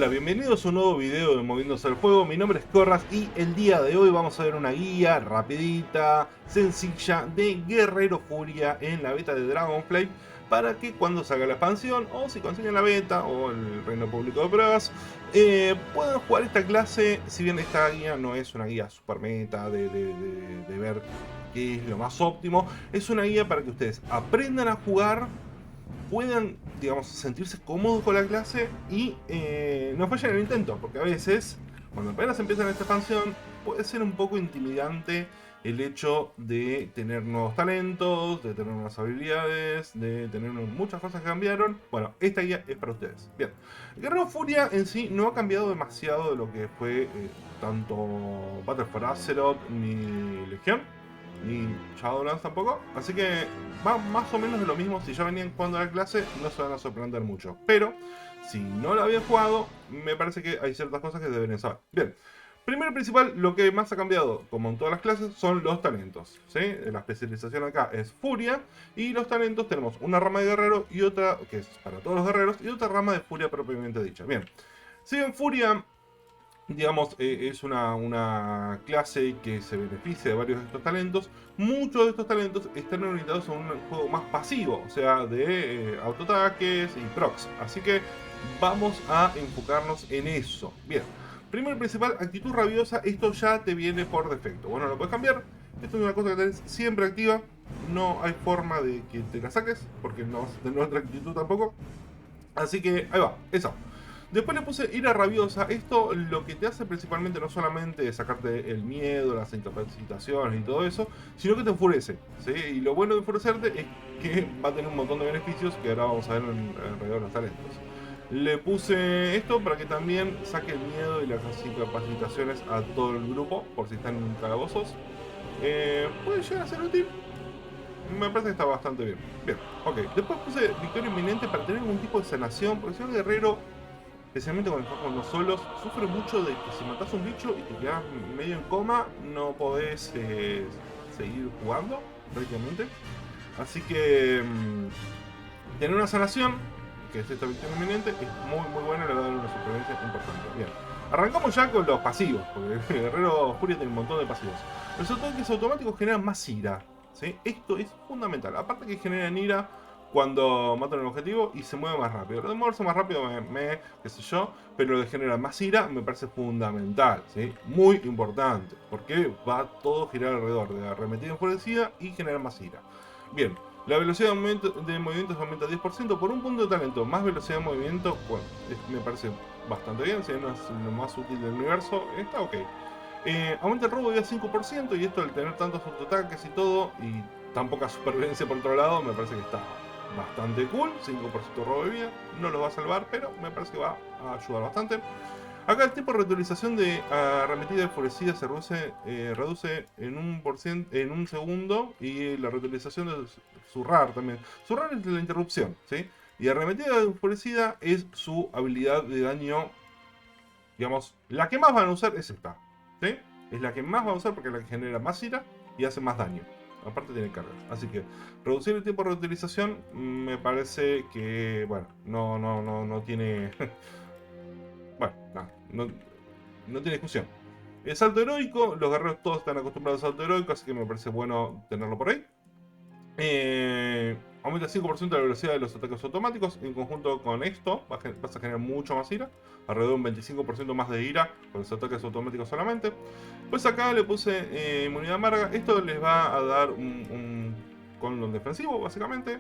Hola, bienvenidos a un nuevo video de Moviéndose al Fuego. Mi nombre es Corras y el día de hoy vamos a ver una guía rapidita, sencilla, de Guerrero Furia en la beta de Dragonflight, para que cuando salga la expansión, o si consiguen la beta o el reino público de pruebas, puedan jugar esta clase. Si bien esta guía no es una guía super meta de ver qué es lo más óptimo, es una guía para que ustedes aprendan a jugar, puedan, digamos, sentirse cómodos con la clase y no fallen en el intento, porque a veces, cuando apenas empiezan esta expansión, puede ser un poco intimidante el hecho de tener nuevos talentos, de tener nuevas habilidades, de tener muchas cosas que cambiaron. Bueno, esta guía es para ustedes. Bien, Guerrero Furia en sí no ha cambiado demasiado de lo que fue tanto Battle for Azeroth ni Legión, ni Shadowlands tampoco, así que va más o menos de lo mismo. Si ya venían jugando la clase, no se van a sorprender mucho, pero si no la habían jugado, me parece que hay ciertas cosas que deberían saber. Bien, primero y principal, lo que más ha cambiado, como en todas las clases, son los talentos, ¿sí? La especialización acá es Furia, y los talentos tenemos una rama de guerrero y otra, que es para todos los guerreros, y otra rama de Furia propiamente dicha. Bien, si bien Furia, digamos, es una clase que se beneficia de varios de estos talentos, muchos de estos talentos están orientados a un juego más pasivo, o sea, de autoataques y procs. Así que vamos a enfocarnos en eso. Bien, primero y principal, actitud rabiosa. Esto ya te viene por defecto. Bueno, lo puedes cambiar. Esto es una cosa que tenés siempre activa. No hay forma de que te la saques, porque no vas a tener otra actitud tampoco. Así que ahí va, eso. Después le puse ira rabiosa. Esto lo que te hace principalmente no solamente sacarte el miedo, las incapacitaciones y todo eso, sino que te enfurece, ¿sí? Y lo bueno de enfurecerte es que va a tener un montón de beneficios que ahora vamos a ver alrededor de los talentos. Le puse esto para que también saque el miedo y las incapacitaciones a todo el grupo, por si están en calabozos. Puede llegar a ser útil. Me parece que está bastante bien. Bien, ok. Después puse victoria inminente para tener algún tipo de sanación, porque si un guerrero, especialmente cuando estás jugando solos, sufre mucho de que si matas un bicho y te quedas medio en coma, no podés seguir jugando, prácticamente. Así que tener una sanación, que es esta victoria inminente, es muy buena, le va a dar una supervivencia importante. Bien, arrancamos ya con los pasivos, porque el guerrero Furia tiene un montón de pasivos. Los ataques automáticos generan más ira, ¿sí? Esto es fundamental. Aparte que generan ira cuando matan el objetivo y se mueve más rápido. Lo de moverse más rápido qué sé yo, pero lo de generar más ira me parece fundamental, ¿sí? Muy importante, porque va todo a girar alrededor de arremetida enfurecida y generar más ira. Bien, la velocidad de movimiento se aumenta 10% por un punto de talento. Más velocidad de movimiento, bueno, me parece bastante bien. Si no es lo más útil del universo, está ok. Aumenta el robo de 5%, y esto al tener tantos autoataques y todo, y tan poca supervivencia por otro lado, me parece que está bastante cool. 5% de robo de vida, no lo va a salvar, pero me parece que va a ayudar bastante. Acá el tiempo de reutilización de arremetida enfurecida se reduce en un segundo, y la reutilización de zurrar también. Zurrar es la interrupción, ¿sí? Y arremetida enfurecida es su habilidad de daño, digamos, la que más van a usar es esta, ¿sí? Es la que más van a usar porque es la que genera más ira y hace más daño. Aparte tiene cargas. Así que reducir el tiempo de reutilización me parece que, bueno, no tiene... bueno, no tiene discusión. El salto heroico, los guerreros todos están acostumbrados al salto heroico, así que me parece bueno tenerlo por ahí. Aumenta 5% la velocidad de los ataques automáticos. En conjunto con esto vas a generar mucho más ira, alrededor de un 25% más de ira con los ataques automáticos solamente. Pues acá le puse inmunidad amarga. Esto les va a dar un condón defensivo, básicamente.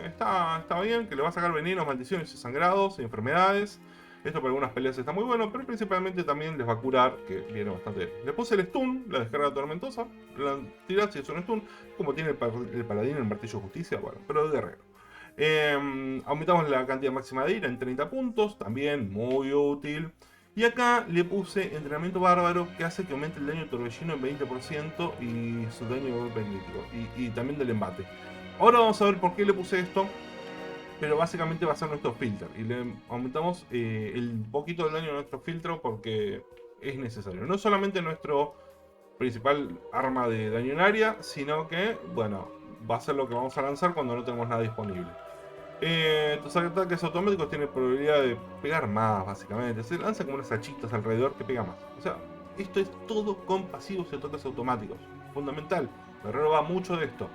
Está bien, que le va a sacar venenos, maldiciones y sangrados y enfermedades. Esto para algunas peleas está muy bueno, pero principalmente también les va a curar, que viene bastante bien. Le puse el stun, la descarga tormentosa. La tirás si es un stun, como tiene el paladín en el martillo de justicia, bueno, pero de guerrero. Aumentamos la cantidad máxima de ira en 30 puntos, también muy útil. Y acá le puse entrenamiento bárbaro, que hace que aumente el daño de torbellino en 20% y su daño de golpe crítico, y también del embate. Ahora vamos a ver por qué le puse esto, pero básicamente va a ser nuestro filtro, y le aumentamos el poquito del daño de nuestro filtro porque es necesario. No solamente nuestro principal arma de daño en área, sino que, bueno, va a ser lo que vamos a lanzar cuando no tenemos nada disponible. Tus ataques automáticos tienen probabilidad de pegar más, básicamente. Se lanza como unas hachitas alrededor que pega más. O sea, esto es todo con pasivos y ataques automáticos. Fundamental. Guerrero va mucho de esto.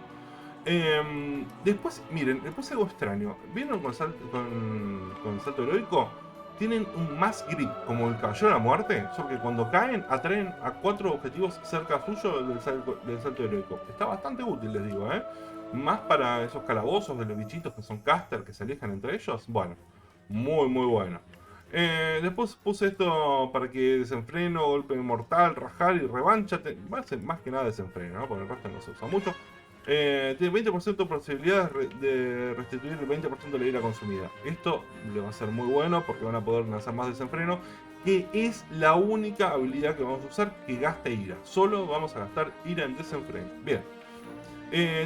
Después, miren, después algo extraño. ¿Vieron con salto heroico? Tienen un más grip, como el Caballero de la Muerte, solo que cuando caen atraen a 4 objetivos cerca suyo del salto heroico. Está bastante útil, les digo, ¿eh? Más para esos calabozos de los bichitos que son caster, que se alejan entre ellos. Bueno, muy muy bueno. Después puse esto para que desenfreno, golpe mortal, rajar y revancha. Va a ser más que nada desenfreno, ¿no? Porque el resto no se usa mucho. Tiene 20% de posibilidades de restituir el 20% de la ira consumida. Esto le va a ser muy bueno porque van a poder lanzar más desenfreno, que es la única habilidad que vamos a usar que gaste ira. Solo vamos a gastar ira en desenfreno. Bien.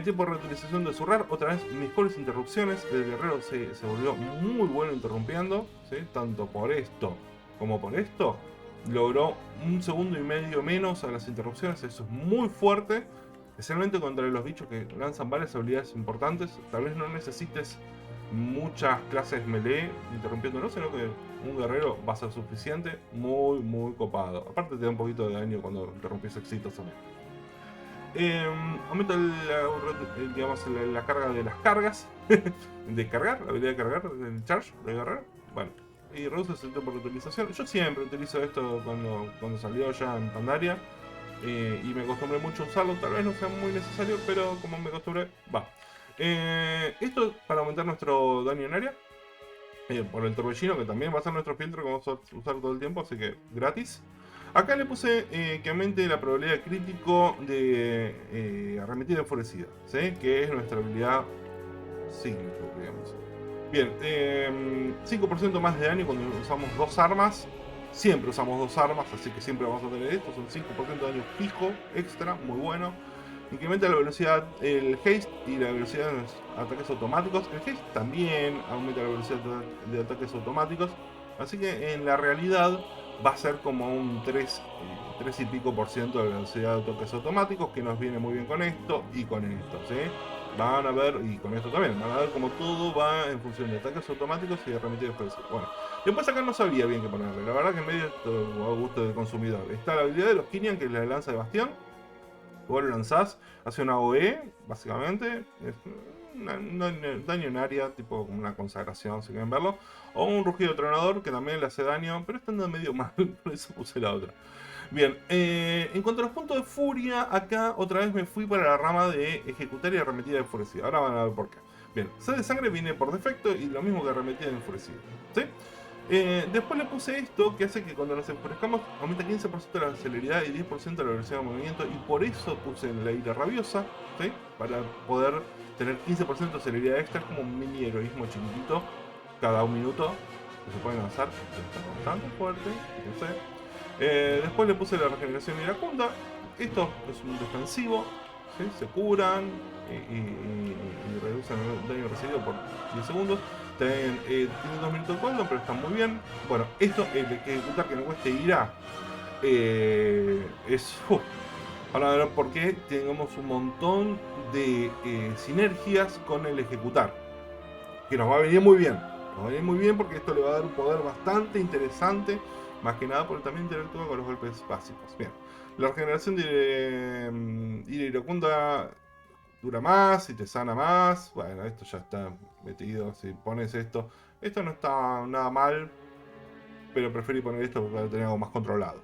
Tiempo de reutilización de zurrar, otra vez mejores interrupciones. El guerrero se volvió muy bueno interrumpiendo, ¿sí? Tanto por esto como por esto. Logró 1,5 segundos menos a las interrupciones, eso es muy fuerte. Especialmente contra los bichos que lanzan varias habilidades importantes. Tal vez no necesites muchas clases melee interrumpiéndolo, sino que un guerrero va a ser suficiente. Muy, muy copado. Aparte te da un poquito de daño cuando interrumpís exitosamente. Aumenta digamos, la carga de las cargas. De cargar, la habilidad de cargar, el charge de guerrero. Bueno, y reduce el tiempo de utilización. Yo siempre utilizo esto cuando salió ya en Pandaria. Y me acostumbré mucho a usarlo, tal vez no sea muy necesario, pero como me acostumbré, va. Esto para aumentar nuestro daño en área. Por el torbellino, que también va a ser nuestro filtro que vamos a usar todo el tiempo, así que gratis. Acá le puse que aumente la probabilidad de crítico de arremetida enfurecida, ¿sí? Que es nuestra habilidad signature, digamos. Bien, 5% más de daño cuando usamos 2 armas. Siempre usamos 2 armas, así que siempre vamos a tener esto. Son 5% de daño fijo, extra, muy bueno. Incrementa la velocidad, el haste y la velocidad de los ataques automáticos. El haste también aumenta la velocidad de ataques automáticos. Así que en la realidad va a ser como un 3 y pico por ciento de velocidad de ataques automáticos, que nos viene muy bien con esto y con esto, ¿sí? Van a ver, y con esto también, van a ver como todo va en función de ataques automáticos y de remitidos explosivos. Bueno, después acá no sabía bien qué ponerle. La verdad que en medio esto a gusto del consumidor. Está la habilidad de los Kinian, que es la lanza de bastión. Vos lo lanzás, hace una OE, básicamente. Es un daño en área, tipo como una consagración, si quieren verlo. O un rugido tronador, que también le hace daño, pero está andando medio mal, por eso puse la otra. Bien, en cuanto a los puntos de furia, acá otra vez me fui para la rama de ejecutar y arremetida de enfurecida. Ahora van a ver por qué. Bien, sed de sangre viene por defecto y lo mismo que arremetida de enfurecida. ¿Sí? Después le puse esto que hace que cuando nos enfurezcamos aumenta 15% la celeridad y 10% la velocidad de movimiento, y por eso puse la ira rabiosa, ¿sí? Para poder tener 15% de celeridad extra, como un mini heroísmo chiquitito cada un minuto que se pueden lanzar, está bastante fuerte, no sé. Después le puse la regeneración iracunda. Esto es un defensivo, ¿sí? Se curan y reducen el daño recibido por 10 segundos. Tiene 2 minutos de cooldown, pero está muy bien. Bueno, esto, el ejecutar que no cueste ira, es... Ahora a ver por qué tengamos un montón de sinergias con el ejecutar. Que nos va a venir muy bien. Nos va a venir muy bien porque esto le va a dar un poder bastante interesante. Más que nada porque también interactúa con los golpes básicos. Bien. La regeneración de ira iracunda dura más y te sana más. Bueno, esto ya está metido. Si pones esto, esto no está nada mal, pero preferí poner esto porque lo tenía algo más controlado.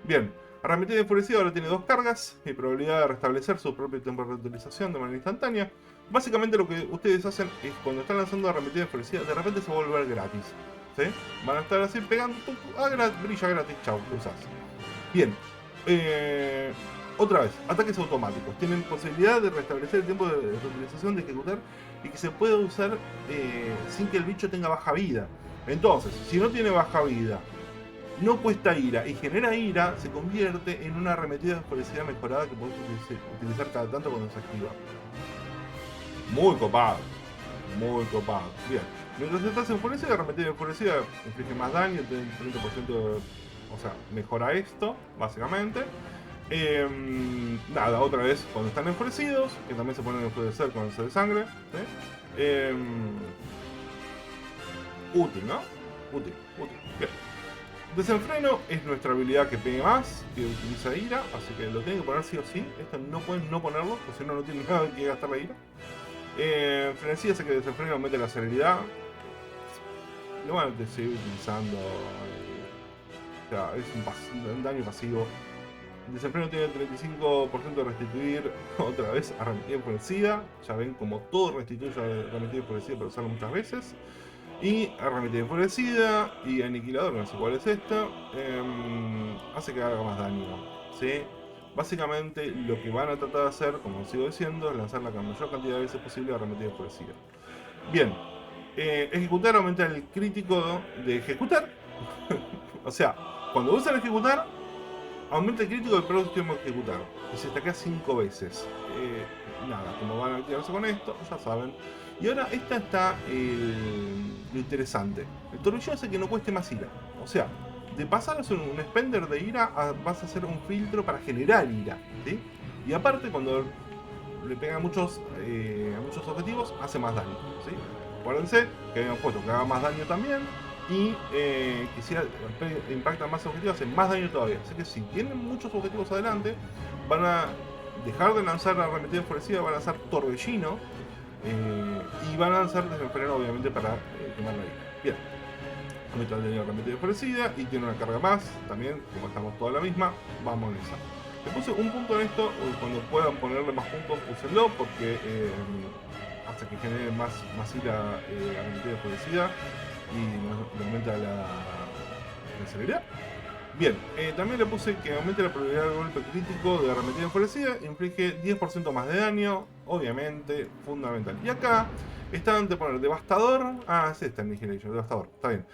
Bien, arremetida enfurecida ahora tiene 2 cargas y probabilidad de restablecer su propio tiempo de reutilización de manera instantánea. Básicamente lo que ustedes hacen es cuando están lanzando arremetida enfurecida, de repente se va a volver gratis, ¿sí? Van a estar así pegando, brilla gratis, chao, lo usás. Bien, otra vez, ataques automáticos. Tienen posibilidad de restablecer el tiempo de reutilización de ejecutar y que se pueda usar sin que el bicho tenga baja vida. Entonces, si no tiene baja vida, no cuesta ira y genera ira, se convierte en una arremetida de enfurecida mejorada que podés utilizar cada tanto cuando se activa. Muy copado. Muy copado. Bien. Mientras estás enfurecido, arremetida enfurecida inflige más daño, tiene 30%, o sea, mejora esto, básicamente. Nada, otra vez, cuando están enfurecidos, que también se ponen a enfurecer con el sed de sangre, ¿sí? útil, ¿no? Útil, útil. Bien. Desenfreno es nuestra habilidad que pegue más, que utiliza ira, así que lo tienen que poner sí o sí. Esto no pueden no ponerlo, porque si no, no tienen nada que gastar la ira. Frenesí hace que desenfreno aumente la celeridad. Lo van a seguir utilizando. O sea, es un daño pasivo. El desenfreno tiene el 35% de restituir otra vez arremetida enfurecida. Ya ven como todo restituye arremetida enfurecida para usarlo muchas veces. Y arremetida enfurecida y aniquilador, no sé cuál es esta. Hace que haga más daño. ¿Sí? Básicamente lo que van a tratar de hacer, como sigo diciendo, es lanzar la mayor cantidad de veces posible arremetida enfurecida. Bien. Ejecutar aumenta el crítico de ejecutar. O sea, cuando usan ejecutar, aumenta el crítico del próximo ejecutar. Y se estaquea 5 veces. Nada, como van a activarse con esto, ya saben. Y ahora esta está lo interesante. El torbellino hace que no cueste más ira. O sea, de pasar a ser un spender de ira, vas a hacer un filtro para generar ira. ¿Sí? Y aparte, cuando le pega a muchos objetivos, hace más daño. ¿Sí? Acuérdense que habíamos puesto que haga más daño también. Y que si impacta más objetivos, hace más daño todavía. Así que si tienen muchos objetivos adelante, van a dejar de lanzar arremetida enfurecida, van a lanzar torbellino. Y van a lanzar desenfreno, obviamente, para quemar la ira. Bien. Aumenta el daño de arremetida enfurecida y tiene una carga más. También, como estamos toda la misma, vamos en esa. Le puse un punto en esto. Cuando puedan ponerle más puntos, úsenlo, porque hace que genere más ira arremetida enfurecida y aumenta la celeridad. Bien, también le puse que aumente la probabilidad de golpe crítico de arremetida enfurecida, inflige 10% más de daño, obviamente, fundamental. Y acá está antes de poner devastador. Ah, es esta Annihilation, devastador, está bien.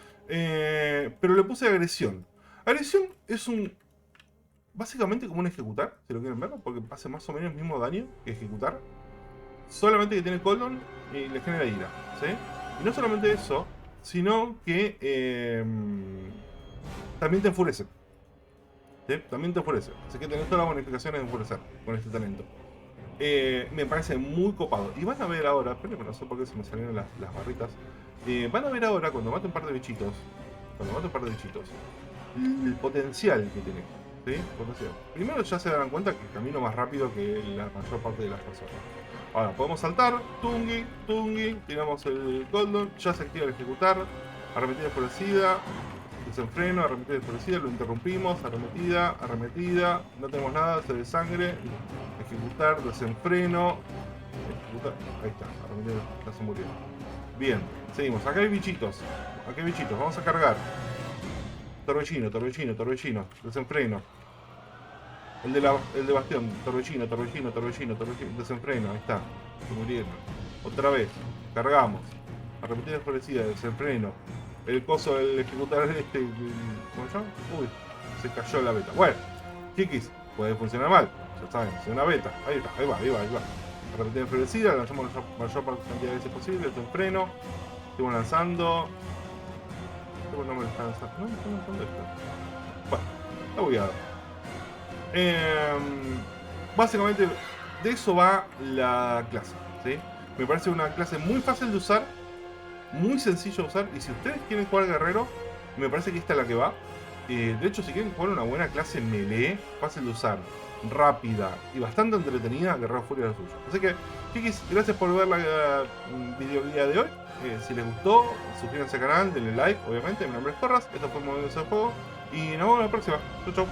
Pero le puse agresión. Agresión es básicamente como un ejecutar, si lo quieren ver, porque hace más o menos el mismo daño que ejecutar. Solamente que tiene cooldown y le genera ira, ¿sí? Y no solamente eso, sino que también te enfurece. ¿Sí? También te enfurece. Así que tenés todas las bonificaciones de enfurecer con este talento. Me parece muy copado. Y van a ver ahora, espérenme, no sé por qué se me salieron las barritas. Van a ver ahora, cuando mate un par de bichitos, el potencial que tiene. ¿Sí? Potencial. Primero ya se darán cuenta que camino más rápido que la mayor parte de las personas. Ahora, podemos saltar, tungi, tiramos el cooldown, ya se activa el ejecutar, arremetida enfurecida, desenfreno, arremetida enfurecida, lo interrumpimos, arremetida, no tenemos nada, se desangre, ejecutar, desenfreno, ejecutar, ahí está, arremetida, ya se murió. Bien, seguimos, acá hay bichitos, vamos a cargar. Torbellino, desenfreno. El de bastión, torbellino, desenfreno, ahí está, se murieron. Otra vez, cargamos, arremetida enfurecida, desenfreno. El coso del ejecutar ¿cómo se llama? Uy, se cayó la beta. Bueno, Kikis, puede funcionar mal, ya saben, es una beta. Ahí va. Arremetida enfurecida, lanzamos la mayor cantidad de veces posible, desenfreno. Estamos lanzando. No me lo está lanzando. No, esto. Bueno, está bugueado. Básicamente de eso va la clase, ¿sí? Me parece una clase muy fácil de usar, muy sencillo de usar, y si ustedes quieren jugar guerrero, me parece que esta es la que va. De hecho, si quieren jugar una buena clase melee, fácil de usar, rápida y bastante entretenida, Guerrero Furia es lo suyo. Así que, chiquis, gracias por ver la videoguía de hoy. Si les gustó, suscríbanse al canal, denle like, obviamente. Mi nombre es Corras, esto fue Moviéndose el Juego, y nos vemos en la próxima. Chau, chau.